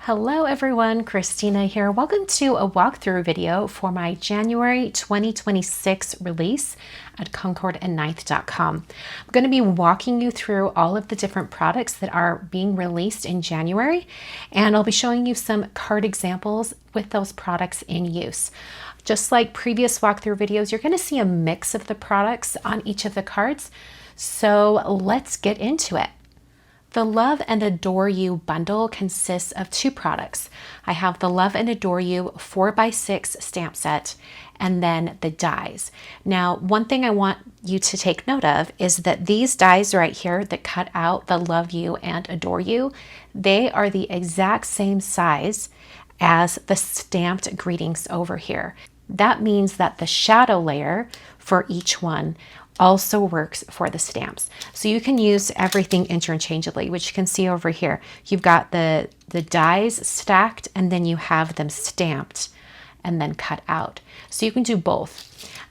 Hello everyone, Kristina here. Welcome to a walkthrough video for my January 2026 release at Concord9th.com. I'm going to be walking you through all of the different products that are being released in January, and I'll be showing you some card examples with those products in use. Just like previous walkthrough videos, you're going to see a mix of the products on each of the cards. So let's get into it. The Love and Adore You bundle consists of two products. I have the Love and Adore You 4x6 stamp set and then the dies. Now, one thing I want you to take note of is that these dies right here that cut out the Love You and Adore You, they are the exact same size as the stamped greetings over here. That means that the shadow layer for each one also works for the stamps. So you can use everything interchangeably, which you can see over here. You've got the dies stacked and then you have them stamped and then cut out. So you can do both.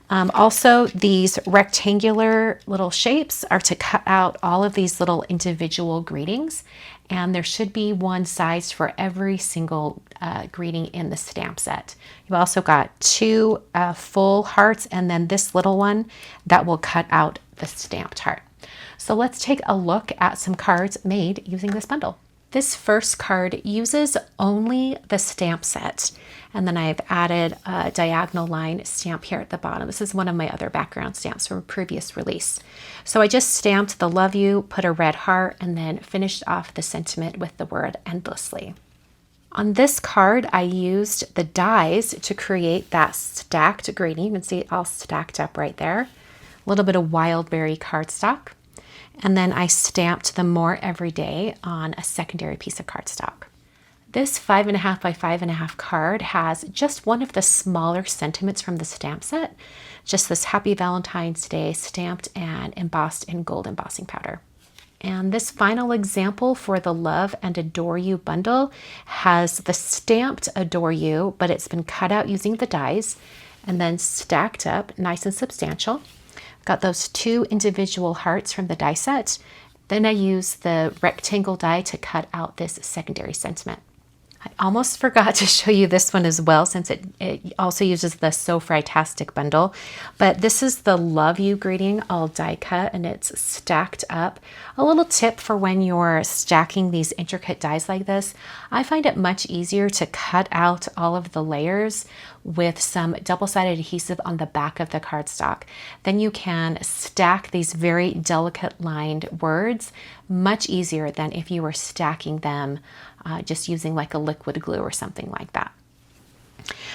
Also, these rectangular little shapes are to cut out all of these little individual greetings, and there should be one size for every single greeting in the stamp set. You've also got two full hearts and then this little one that will cut out the stamped heart. So let's take a look at some cards made using this bundle. This first card uses only the stamp set, and then I've added a diagonal line stamp here at the bottom. This is one of my other background stamps from a previous release. So I just stamped the Love You, put a red heart, and then finished off the sentiment with the word endlessly. On this card, I used the dies to create that stacked greeting. You can see it all stacked up right there. A little bit of wild berry cardstock. And then I stamped the More Every Day on a secondary piece of cardstock. This 5.5 by 5.5 card has just one of the smaller sentiments from the stamp set, just this Happy Valentine's Day stamped and embossed in gold embossing powder. And this final example for the Love and Adore You bundle has the stamped Adore You, but it's been cut out using the dies and then stacked up nice and substantial. Got those two individual hearts from the die set. Then I used the rectangle die to cut out this secondary sentiment. I almost forgot to show you this one as well, since it also uses the So Fry-tastic Bundle. But this is the Love You greeting, all die cut, and it's stacked up. A little tip for when you're stacking these intricate dies like this, I find it much easier to cut out all of the layers with some double-sided adhesive on the back of the cardstock. Then you can stack these very delicate lined words much easier than if you were stacking them just using like a liquid glue or something like that.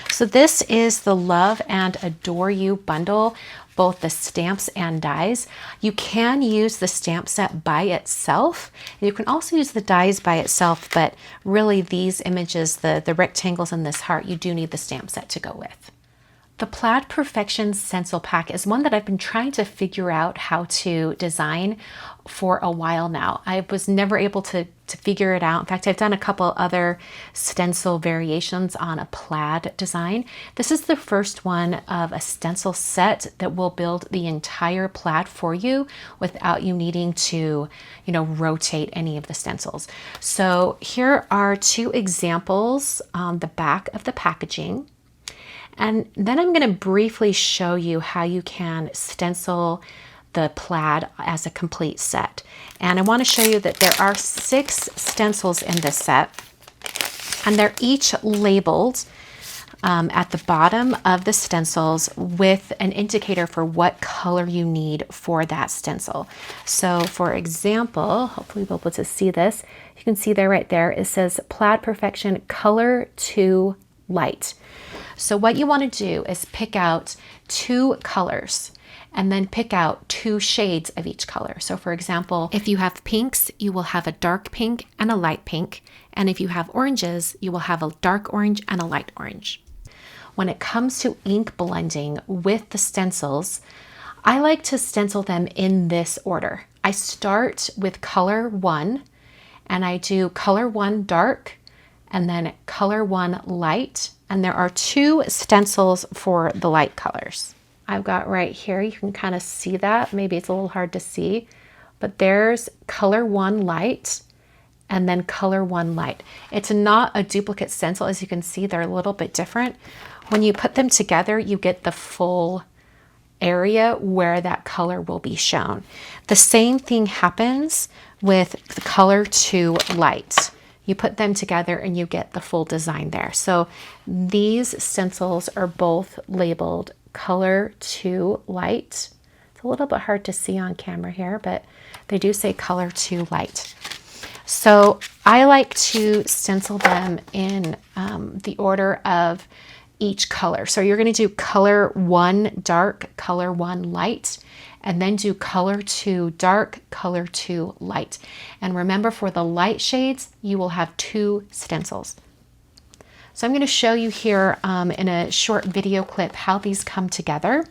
So this is the Love and Adore You bundle, both the stamps and dies. You can use the stamp set by itself. You can also use the dies by itself, but really these images, the rectangles and this heart, you do need the stamp set to go with. The Plaid Perfection Stencil Pack is one that I've been trying to figure out how to design for a while now. I was never able to figure it out. In fact, I've done a couple other stencil variations on a plaid design. This is the first one of a stencil set that will build the entire plaid for you without you needing to, rotate any of the stencils. So here are two examples on the back of the packaging. And then I'm going to briefly show you how you can stencil the plaid as a complete set. And I want to show you that there are 6 stencils in this set, and they're each labeled at the bottom of the stencils with an indicator for what color you need for that stencil. So for example, hopefully you'll be able to see this. You can see there right there, it says Plaid Perfection Color to Light. So what you want to do is pick out 2 colors and then pick out 2 shades of each color. So for example, if you have pinks, you will have a dark pink and a light pink. And if you have oranges, you will have a dark orange and a light orange. When it comes to ink blending with the stencils, I like to stencil them in this order. I start with color 1 and I do color 1 dark and then color 1 light. And there are 2 stencils for the light colors. I've got right here, you can kind of see that. Maybe it's a little hard to see, but there's color 1 light and then color 1 light. It's not a duplicate stencil. As you can see, they're a little bit different. When you put them together, you get the full area where that color will be shown. The same thing happens with the color 2 light. You put them together and you get the full design there. So these stencils are both labeled color 2 light. It's a little bit hard to see on camera here, but they do say color 2 light. So I like to stencil them in the order of each color. So you're going to do color 1 dark, color 1 light, and then do color 2 dark, color 2 light. And remember, for the light shades, you will have 2 stencils. So I'm going to show you here in a short video clip how these come together.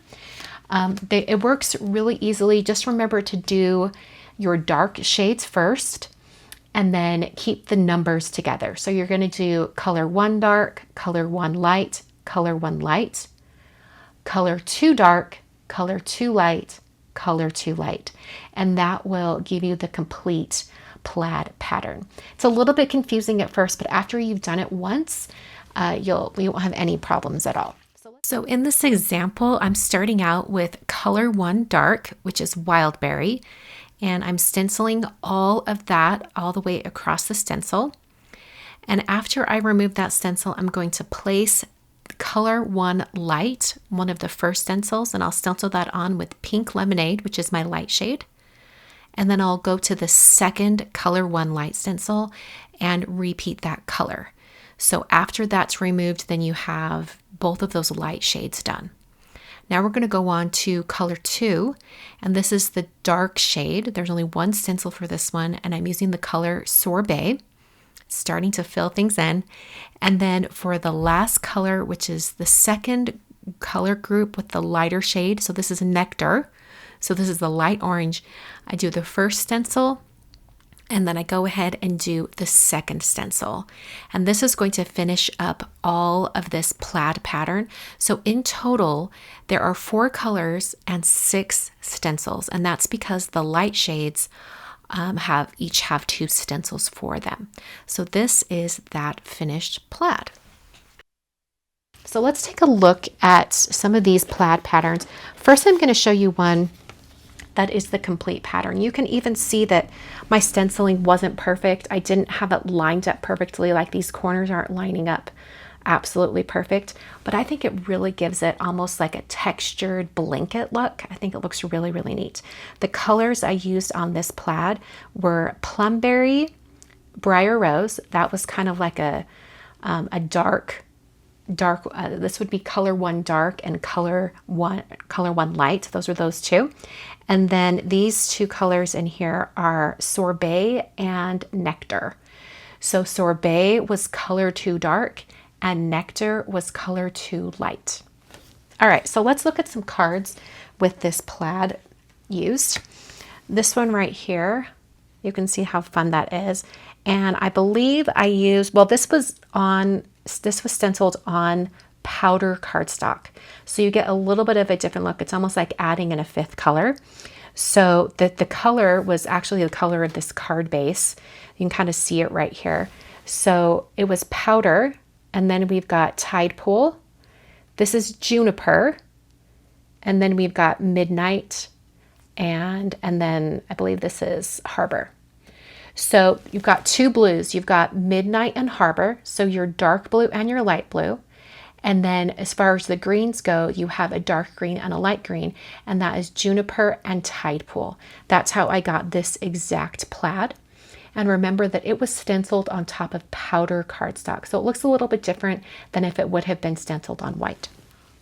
It works really easily. Just remember to do your dark shades first, and then keep the numbers together. So you're going to do color 1 dark, color 1 light, color 1 light, color 2 dark, color 2 light, color 2 light. And that will give you the complete plaid pattern. It's a little bit confusing at first, but after you've done it once, you won't have any problems at all. So in this example, I'm starting out with color 1 dark, which is Wildberry, and I'm stenciling all of that all the way across the stencil. And after I remove that stencil, I'm going to place color 1 light, one of the first stencils, and I'll stencil that on with Pink Lemonade, which is my light shade. And then I'll go to the second color 1 light stencil and repeat that color. So after that's removed, then you have both of those light shades done. Now we're going to go on to color 2, and this is the dark shade. There's only one stencil for this one, and I'm using the color Sorbet, starting to fill things in. And then for the last color, which is the second color group with the lighter shade, so this is Nectar, so this is the light orange, I do the first stencil, and then I go ahead and do the second stencil. And this is going to finish up all of this plaid pattern. So in total, there are 4 colors and 6 stencils. And that's because the light shades each have 2 stencils for them. So this is that finished plaid. So let's take a look at some of these plaid patterns. First, I'm going to show you one that is the complete pattern. You can even see that my stenciling wasn't perfect. I didn't have it lined up perfectly, like these corners aren't lining up absolutely perfect, but I think it really gives it almost like a textured blanket look. I think it looks really, really neat. The colors I used on this plaid were Plumberry, Briar Rose. That was kind of like a dark, this would be color 1 dark and color 1 light. Those were those 2. And then these 2 colors in here are Sorbet and Nectar. So Sorbet was color 2 dark and Nectar was color 2 light. All right, so let's look at some cards with this plaid used. This one right here, you can see how fun that is. And I believe I used, well, this was stenciled on powder cardstock. So you get a little bit of a different look. It's almost like adding in a 5th color. So the color was actually the color of this card base. You can kind of see it right here. So it was powder, and then we've got Tide Pool. This is Juniper, and then we've got Midnight, and then I believe this is Harbor. So you've got 2 blues. You've got Midnight and Harbor, so your dark blue and your light blue. And then as far as the greens go, you have a dark green and a light green, and that is Juniper and Tide Pool. That's how I got this exact plaid. And remember that it was stenciled on top of powder cardstock, so it looks a little bit different than if it would have been stenciled on white.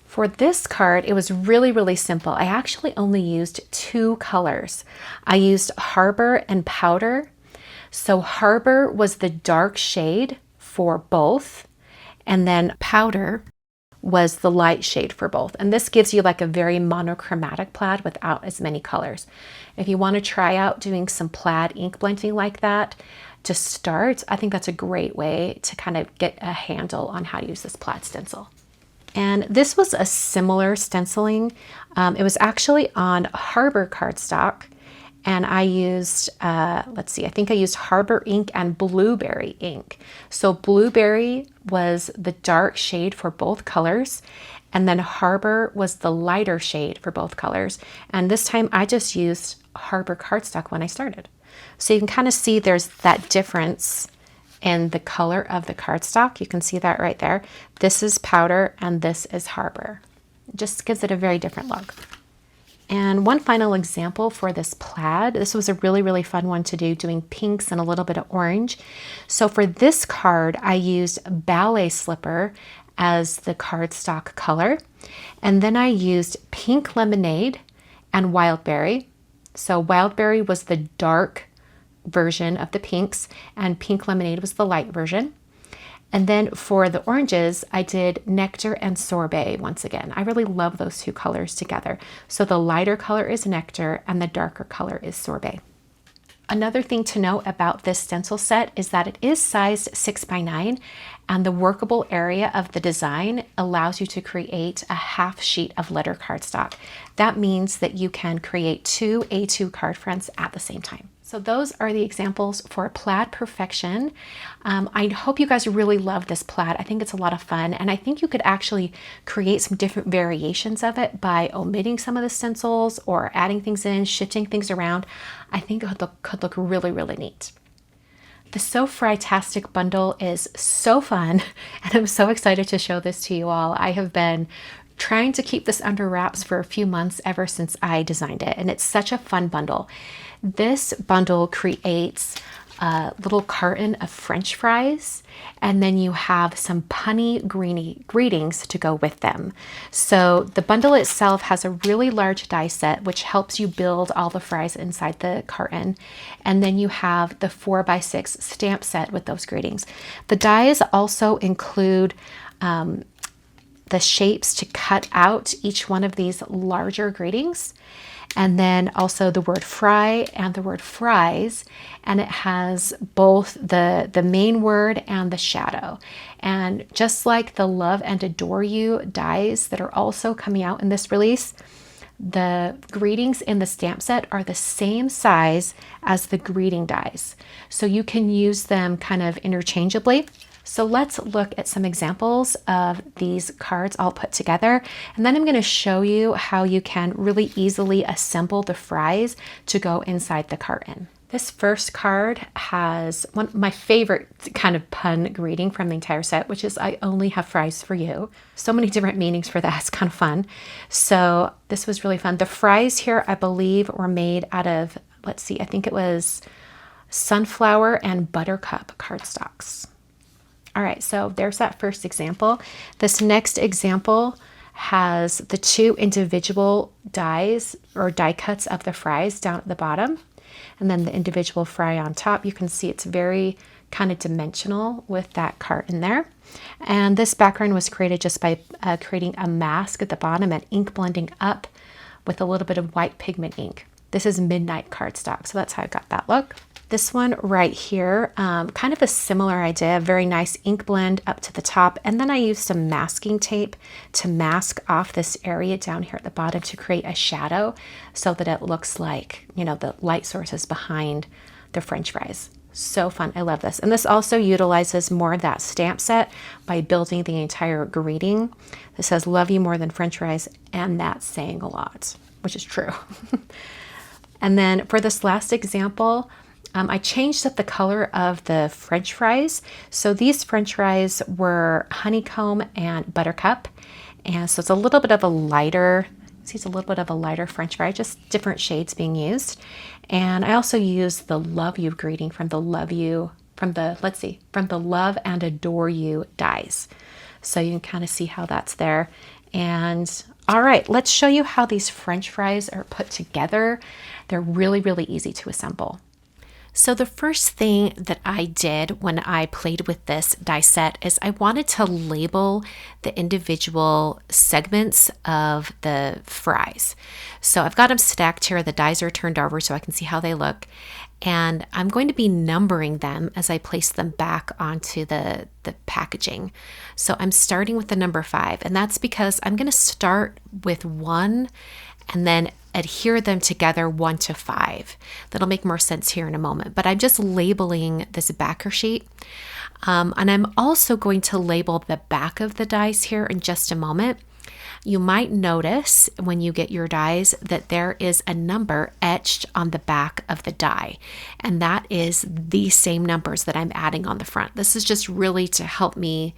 For this card, it was really, really simple. I actually only used 2 colors. I used Harbor and Powder. So Harbor was the dark shade for both, and then Powder was the light shade for both. And this gives you like a very monochromatic plaid without as many colors. If you want to try out doing some plaid ink blending like that to start, I think that's a great way to kind of get a handle on how to use this plaid stencil. And this was a similar stenciling. It was actually on Harbor cardstock, and I used, let's see, I think I used Harbor ink and Blueberry ink. So Blueberry was the dark shade for both colors, and then Harbor was the lighter shade for both colors. And this time I just used Harbor cardstock when I started. So you can kind of see there's that difference in the color of the cardstock. You can see that right there. This is powder and this is Harbor. It just gives it a very different look. And one final example for this plaid. This was a really fun one to do, doing pinks and a little bit of orange. So for this card, I used Ballet Slipper as the cardstock color. And then I used Pink Lemonade and Wildberry. So Wildberry was the dark version of the pinks and Pink Lemonade was the light version. And then for the oranges, I did Nectar and Sorbet once again. I really love those two colors together. So the lighter color is Nectar and the darker color is Sorbet. Another thing to note about this stencil set is that it is sized 6x9, and the workable area of the design allows you to create a half sheet of letter cardstock. That means that you can create 2 A2 card fronts at the same time. So those are the examples for Plaid Perfection. I hope you guys really love this plaid. I think it's a lot of fun, and I think you could actually create some different variations of it by omitting some of the stencils or adding things in, shifting things around. I think it could look really neat. The So Fry-tastic Bundle is so fun, and I'm so excited to show this to you all. I have been trying to keep this under wraps for a few months ever since I designed it, and it's such a fun bundle. This bundle creates a little carton of French fries, and then you have some punny greetings to go with them. So the bundle itself has a really large die set, which helps you build all the fries inside the carton. And then you have the 4x6 stamp set with those greetings. The dies also include the shapes to cut out each one of these larger greetings, and then also the word fry and the word fries, and it has both the main word and the shadow. And just like the Love and Adore You dies that are also coming out in this release, the greetings in the stamp set are the same size as the greeting dies, so you can use them kind of interchangeably. So let's look at some examples of these cards all put together, and then I'm going to show you how you can really easily assemble the fries to go inside the carton. This first card has one of my favorite kind of pun greeting from the entire set, which is I only have fries for you. So many different meanings for that. It's kind of fun. So this was really fun. The fries here, I believe, were made out of, let's see, I think it was sunflower and buttercup cardstocks. All right, so there's that first example. This next example has the 2 individual dies or die cuts of the fries down at the bottom, and then the individual fry on top. You can see it's very kind of dimensional with that cart in there. And this background was created just by creating a mask at the bottom and ink blending up with a little bit of white pigment ink. This is Midnight cardstock, so that's how I got that look. This one right here, kind of a similar idea, very nice ink blend up to the top. And then I used some masking tape to mask off this area down here at the bottom to create a shadow so that it looks like, you know, the light source is behind the French fries. So fun. I love this. And this also utilizes more of that stamp set by building the entire greeting. This says, love you more than French fries, and that's saying a lot, which is true. And then for this last example, I changed up the color of the French fries. So these French fries were honeycomb and buttercup. And so it's a little bit of a lighter, see, it's a little bit of a lighter French fry, just different shades being used. And I also used the Love You greeting from the Love and Adore You dies. So you can kind of see how that's there. And all right, let's show you how these French fries are put together. They're really easy to assemble. So the first thing that I did when I played with this die set is I wanted to label the individual segments of the fries. So I've got them stacked here. The dies are turned over so I can see how they look. And I'm going to be numbering them as I place them back onto the packaging. So I'm starting with the number 5, and that's because I'm going to start with 1 and then adhere them together 1 to 5. That'll make more sense here in a moment, but I'm just labeling this backer sheet. And I'm also going to label the back of the dies here in just a moment. You might notice when you get your dies that there is a number etched on the back of the die, and that is the same numbers that I'm adding on the front. This is just really to help me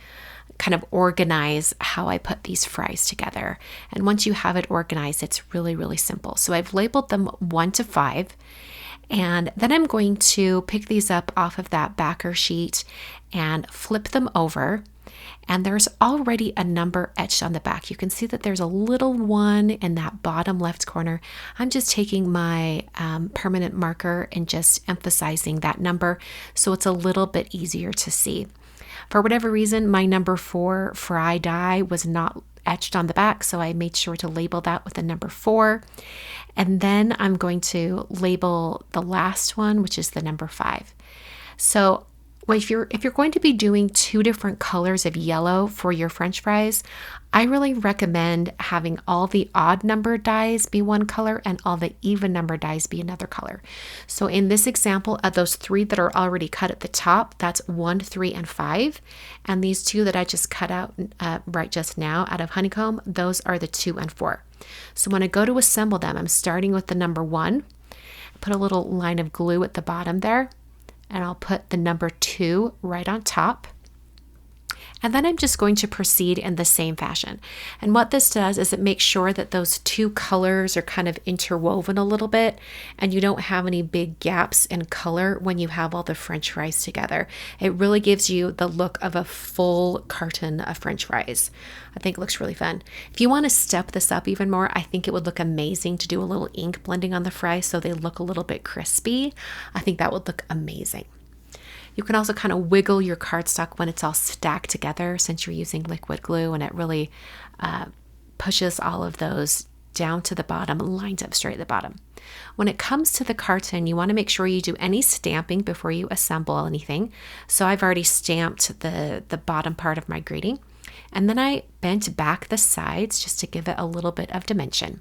kind of organize how I put these fries together. And once you have it organized, it's really, really simple. So I've labeled them 1 to 5. And then I'm going to pick these up off of that backer sheet and flip them over. And there's already a number etched on the back. You can see that there's a little one in that bottom left corner. I'm just taking my permanent marker and just emphasizing that number so it's a little bit easier to see. For whatever reason, my number 4 fry die was not etched on the back, so I made sure to label that with the number 4. And then I'm going to label the last one, which is the number 5. So if you're going to be doing 2 different colors of yellow for your French fries, I really recommend having all the odd number dies be one color and all the even number dies be another color. So in this example, of those 3 that are already cut at the top, that's 1, 3, and 5. And these 2 that I just cut out right just now out of honeycomb, those are the 2 and 4. So when I go to assemble them, I'm starting with the number 1. Put a little line of glue at the bottom there, and I'll put the number 2 right on top. And then I'm just going to proceed in the same fashion. And what this does is it makes sure that those 2 colors are kind of interwoven a little bit, and you don't have any big gaps in color when you have all the French fries together. It really gives you the look of a full carton of French fries. I think it looks really fun. If you want to step this up even more, I think it would look amazing to do a little ink blending on the fries so they look a little bit crispy. I think that would look amazing. You can also kind of wiggle your cardstock when it's all stacked together, since you're using liquid glue, and it really pushes all of those down to the bottom, lined up straight at the bottom. When it comes to the carton, you want to make sure you do any stamping before you assemble anything. So I've already stamped the bottom part of my greeting, and then I bent back the sides just to give it a little bit of dimension.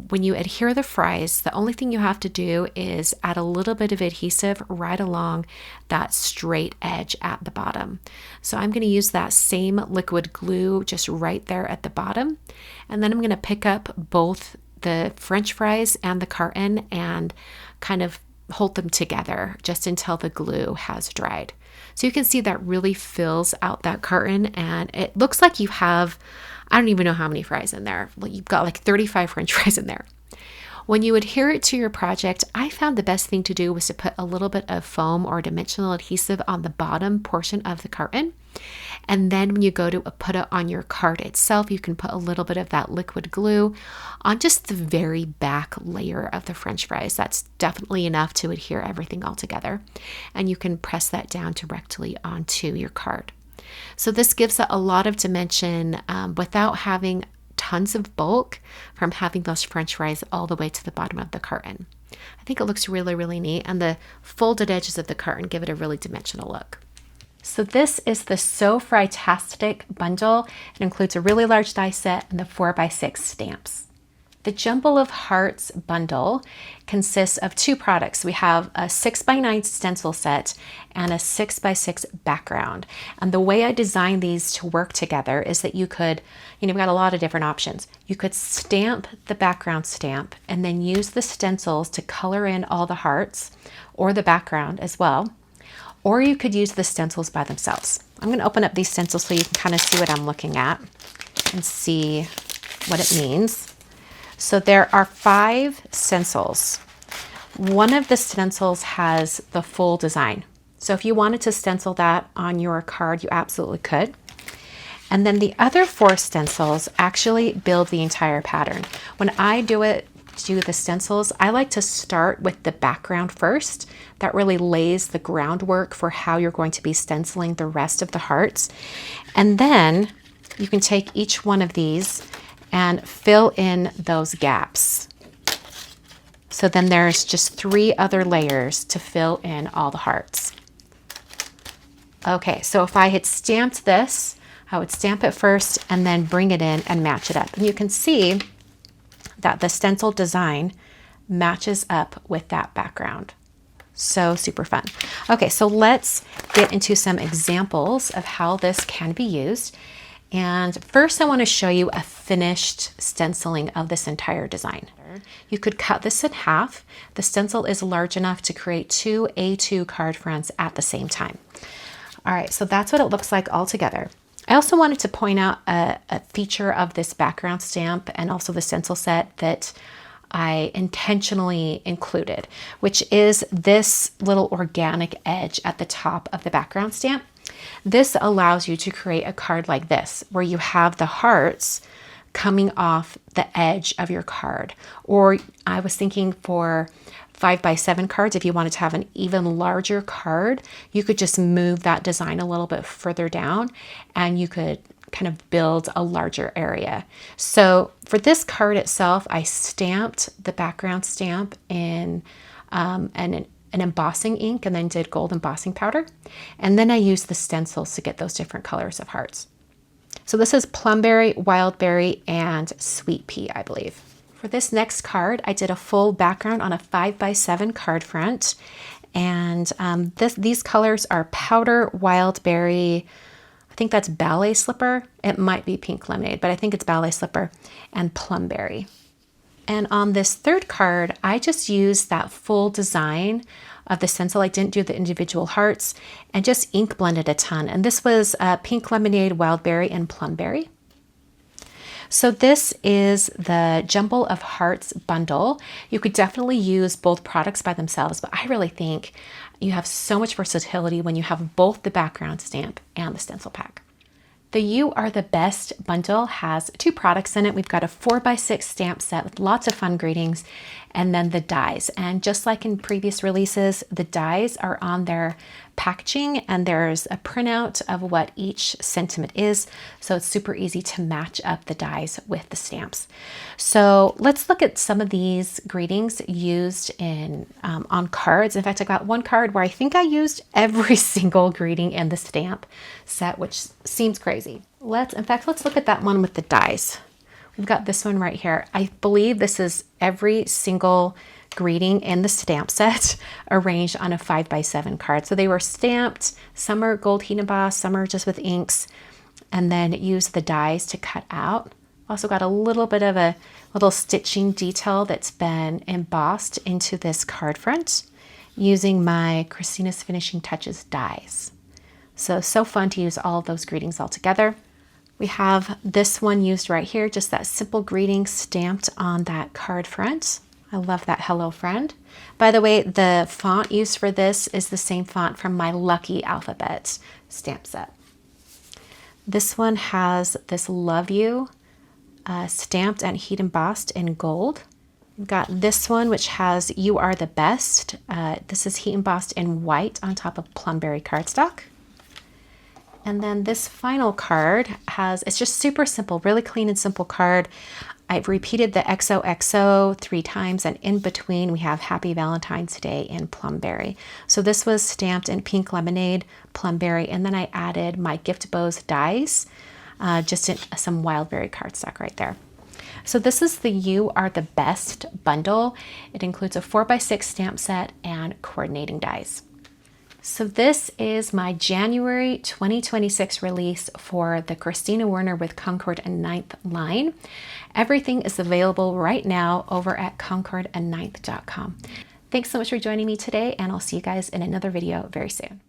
When you adhere the fries, the only thing you have to do is add a little bit of adhesive right along that straight edge at the bottom. So I'm going to use that same liquid glue just right there at the bottom. And then I'm going to pick up both the French fries and the carton and kind of hold them together just until the glue has dried. So you can see that really fills out that carton, and it looks like you have, I don't even know how many fries in there. Well, you've got like 35 French fries in there. When you adhere it to your project, I found the best thing to do was to put a little bit of foam or dimensional adhesive on the bottom portion of the carton. And then when you go to put it on your card itself, you can put a little bit of that liquid glue on just the very back layer of the French fries. That's definitely enough to adhere everything all together. And you can press that down directly onto your card. So this gives it a lot of dimension without having tons of bulk from having those French fries all the way to the bottom of the carton. I think it looks really, really neat, and the folded edges of the carton give it a really dimensional look. So this is the So Fry-tastic Bundle. It includes a really large die set and the 4x6 stamps. The Jumble of Hearts bundle consists of 2 products. We have a 6x9 stencil set and a 6x6 background. And the way I designed these to work together is that you could, we've got a lot of different options. You could stamp the background stamp and then use the stencils to color in all the hearts or the background as well. Or you could use the stencils by themselves. I'm going to open up these stencils so you can kind of see what I'm looking at and see what it means. So there are 5 stencils. One of the stencils has the full design. So if you wanted to stencil that on your card, you absolutely could. And then the other 4 stencils actually build the entire pattern. When I do the stencils, I like to start with the background first. That really lays the groundwork for how you're going to be stenciling the rest of the hearts. And then you can take each one of these and fill in those gaps. So then there's just 3 other layers to fill in all the hearts. Okay, so if I had stamped this, I would stamp it first and then bring it in and match it up. And you can see that the stencil design matches up with that background. So super fun. Okay, so let's get into some examples of how this can be used. And first I want to show you a finished stenciling of this entire design. You could cut this in half. The stencil is large enough to create 2 A2 card fronts at the same time. All right, so that's what it looks like all together. I also wanted to point out a feature of this background stamp and also the stencil set that I intentionally included, which is this little organic edge at the top of the background stamp. This allows you to create a card like this, where you have the hearts coming off the edge of your card. Or I was thinking for 5x7 cards, if you wanted to have an even larger card, you could just move that design a little bit further down and you could kind of build a larger area. So for this card itself, I stamped the background stamp in an embossing ink and then did gold embossing powder. And then I used the stencils to get those different colors of hearts. So this is plumberry, wildberry, and sweet pea, I believe. For this next card, I did a full background on a 5x7 card front. And these colors are powder, wildberry, I think that's ballet slipper. It might be pink lemonade, but I think it's ballet slipper, and plumberry. And on this third card, I just used that full design of the stencil. I didn't do the individual hearts and just ink blended a ton. And this was pink lemonade, wildberry, and plumberry. So this is the Jumble of Hearts bundle. You could definitely use both products by themselves, but I really think you have so much versatility when you have both the background stamp and the stencil pack. The You Are the Best bundle has 2 products in it. We've got a 4x6 stamp set with lots of fun greetings, and then the dies. And just like in previous releases, the dies are on their packaging and there's a printout of what each sentiment is. So it's super easy to match up the dies with the stamps. So let's look at some of these greetings used in on cards. In fact, I got one card where I think I used every single greeting in the stamp set, which seems crazy. Let's look at that one with the dies. We've got this one right here. I believe this is every single greeting in the stamp set arranged on a 5x7 card. So they were stamped, some are gold heat embossed, some are just with inks, and then use the dies to cut out. Also got a little bit of a little stitching detail that's been embossed into this card front using my Kristina's Finishing Touches dies. So fun to use all of those greetings all together. We have this one used right here, just that simple greeting stamped on that card front. I love that hello friend. By the way, the font used for this is the same font from my Lucky Alphabet stamp set. This one has this love you stamped and heat embossed in gold. We've got this one which has You Are the Best. This is heat embossed in white on top of plumberry cardstock. And then this final card it's just super simple, really clean and simple card. I've repeated the XOXO 3 times, and in between we have Happy Valentine's Day in plumberry. So this was stamped in pink lemonade, plumberry, and then I added my Gift Bows dies, just in some wildberry cardstock right there. So this is the You Are the Best bundle. It includes a 4x6 stamp set and coordinating dies. So this is my January 2026 release for the Kristina Werner with Concord 9th line. Everything is available right now over at Concord9th.com. Thanks so much for joining me today, and I'll see you guys in another video very soon.